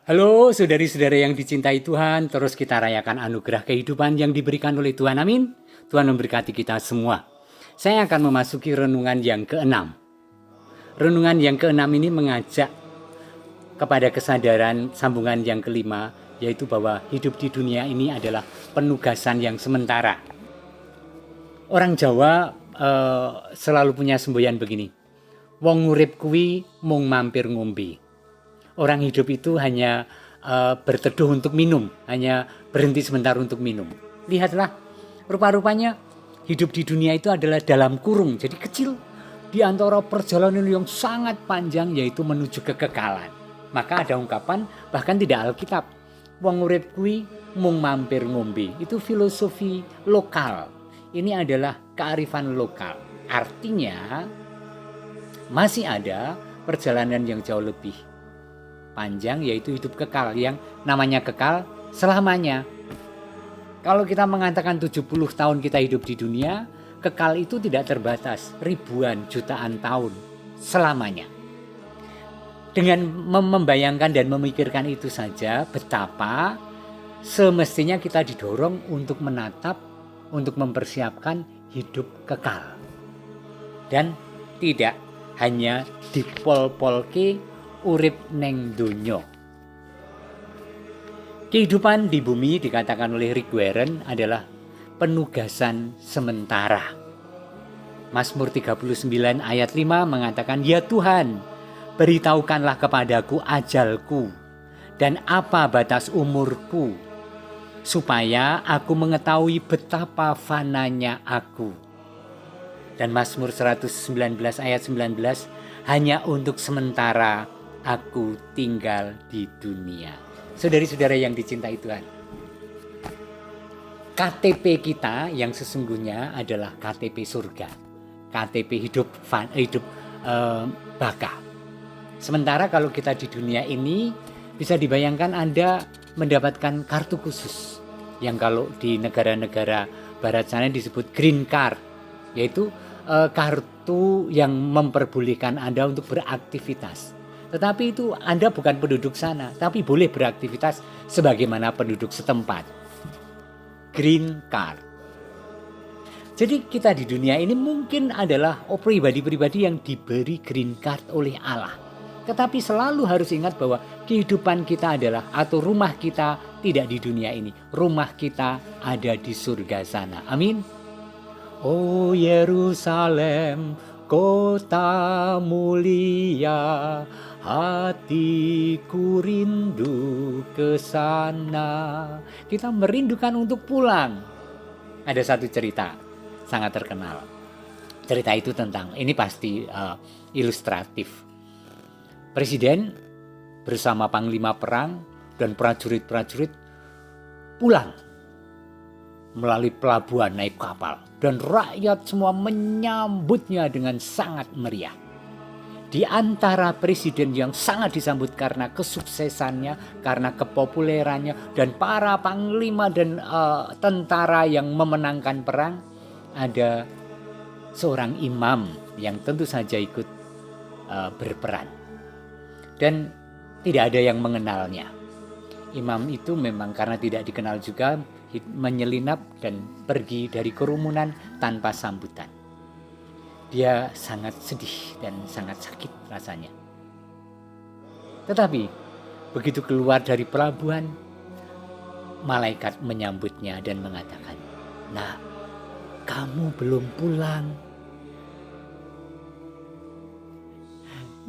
Halo saudari-saudara yang dicintai Tuhan, terus kita rayakan anugerah kehidupan yang diberikan oleh Tuhan, amin. Tuhan memberkati kita semua. Saya akan memasuki renungan yang keenam. Renungan yang keenam ini mengajak kepada kesadaran sambungan yang kelima, yaitu bahwa hidup di dunia ini adalah penugasan yang sementara. Orang Jawa selalu punya semboyan begini, wong urip kuwi mung mampir ngombe. Orang hidup itu hanya berteduh untuk minum, hanya berhenti sebentar untuk minum. Lihatlah, rupa-rupanya hidup di dunia itu adalah dalam kurung, jadi kecil di antara perjalanan yang sangat panjang, yaitu menuju kekekalan. Maka ada ungkapan, bahkan tidak Alkitab, wong urip kuwi mung mampir ngombe. Itu filosofi lokal. Ini adalah kearifan lokal. Artinya masih ada perjalanan yang jauh lebih panjang, yaitu hidup kekal, yang namanya kekal selamanya. Kalau kita mengatakan 70 tahun kita hidup di dunia, kekal itu tidak terbatas, ribuan jutaan tahun selamanya. Dengan membayangkan dan memikirkan itu saja, betapa semestinya kita didorong untuk menatap, untuk mempersiapkan hidup kekal. Dan tidak hanya dipol-polke urip neng donya. Kehidupan di bumi, dikatakan oleh Rick Warren, adalah penugasan sementara. Mazmur 39 ayat 5 mengatakan, "Ya Tuhan, beritahukanlah kepadaku ajalku dan apa batas umurku, supaya aku mengetahui betapa fananya aku." Dan Mazmur 119 ayat 19, "Hanya untuk sementara aku tinggal di dunia." Saudari-saudara yang dicintai Tuhan, KTP kita yang sesungguhnya adalah KTP surga, KTP hidup baka. Sementara kalau kita di dunia ini, bisa dibayangkan Anda mendapatkan kartu khusus yang kalau di negara-negara barat sana disebut green card, yaitu kartu yang memperbolehkan Anda untuk beraktivitas. Tetapi itu Anda bukan penduduk sana, tapi boleh beraktivitas sebagaimana penduduk setempat. Green card. Jadi kita di dunia ini mungkin adalah pribadi-pribadi yang diberi green card oleh Allah. Tetapi selalu harus ingat bahwa kehidupan kita adalah, atau rumah kita tidak di dunia ini. Rumah kita ada di surga sana. Amin. Oh Yerusalem, kota mulia, hatiku rindu ke sana. Kita merindukan untuk pulang. Ada satu cerita sangat terkenal. Cerita itu tentang, ini pasti ilustratif. Presiden bersama panglima perang dan prajurit-prajurit pulang melalui pelabuhan naik kapal. Dan rakyat semua menyambutnya dengan sangat meriah. Di antara presiden yang sangat disambut karena kesuksesannya, karena kepopulerannya, dan para panglima dan tentara yang memenangkan perang, ada seorang imam yang tentu saja ikut berperan. Dan tidak ada yang mengenalnya. Imam itu memang karena tidak dikenal juga, menyelinap dan pergi dari kerumunan tanpa sambutan. Dia sangat sedih dan sangat sakit rasanya. Tetapi begitu keluar dari pelabuhan, malaikat menyambutnya dan mengatakan, "Nah, kamu belum pulang."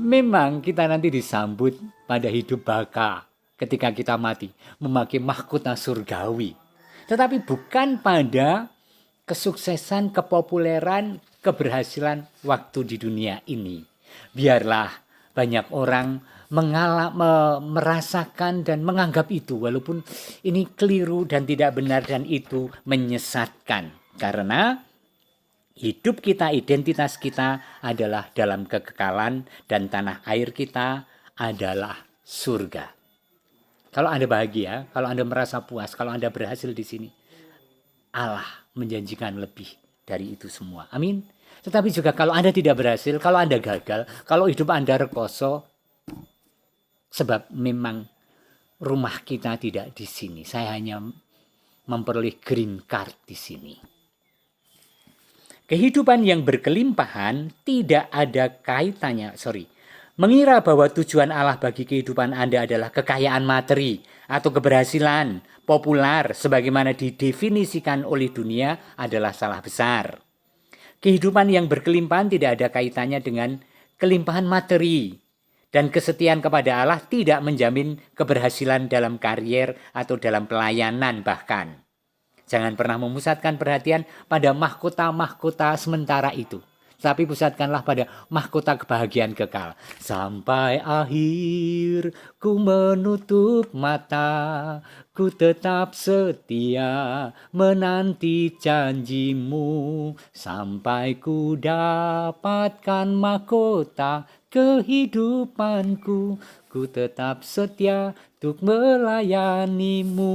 Memang kita nanti disambut pada hidup baka ketika kita mati, memakai mahkota surgawi. Tetapi bukan pada kesuksesan, kepopuleran, keberhasilan waktu di dunia ini. Biarlah banyak orang merasakan dan menganggap itu, walaupun ini keliru dan tidak benar dan itu menyesatkan. Karena hidup kita, identitas kita adalah dalam kekekalan, dan tanah air kita adalah surga. Kalau Anda bahagia, kalau Anda merasa puas, kalau Anda berhasil di sini, Allah menjanjikan lebih dari itu semua. Amin. Tetapi juga kalau Anda tidak berhasil, kalau Anda gagal, kalau hidup Anda rekoso, sebab memang rumah kita tidak di sini. Saya hanya memperoleh green card di sini. Kehidupan yang berkelimpahan tidak ada kaitannya, mengira bahwa tujuan Allah bagi kehidupan Anda adalah kekayaan materi atau keberhasilan populer sebagaimana didefinisikan oleh dunia adalah salah besar. Kehidupan yang berkelimpahan tidak ada kaitannya dengan kelimpahan materi, dan kesetiaan kepada Allah tidak menjamin keberhasilan dalam karier atau dalam pelayanan bahkan. Jangan pernah memusatkan perhatian pada mahkota-mahkota sementara itu, tapi pusatkanlah pada mahkota kebahagiaan kekal. Sampai akhir ku menutup mata, ku tetap setia menanti janjimu, sampai ku dapatkan mahkota kehidupanku, ku tetap setia untuk melayanimu.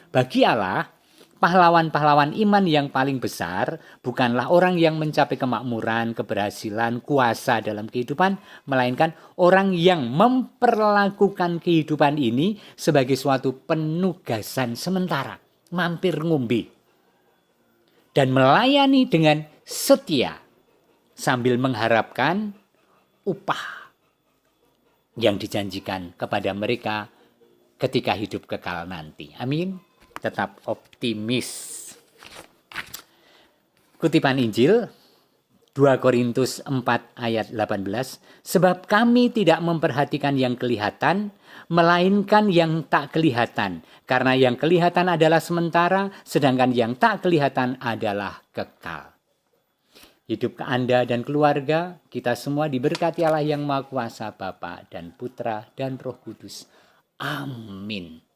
Bagi Allah, pahlawan-pahlawan iman yang paling besar bukanlah orang yang mencapai kemakmuran, keberhasilan, kuasa dalam kehidupan, melainkan orang yang memperlakukan kehidupan ini sebagai suatu penugasan sementara, mampir ngombe, dan melayani dengan setia sambil mengharapkan upah yang dijanjikan kepada mereka ketika hidup kekal nanti. Amin. Tetap optimis. Kutipan Injil 2 Korintus 4 ayat 18, sebab kami tidak memperhatikan yang kelihatan, melainkan yang tak kelihatan, karena yang kelihatan adalah sementara, sedangkan yang tak kelihatan adalah kekal. Hidup ke Anda dan keluarga, kita semua diberkati Allah yang Maha Kuasa, Bapa dan Putra dan Roh Kudus. Amin.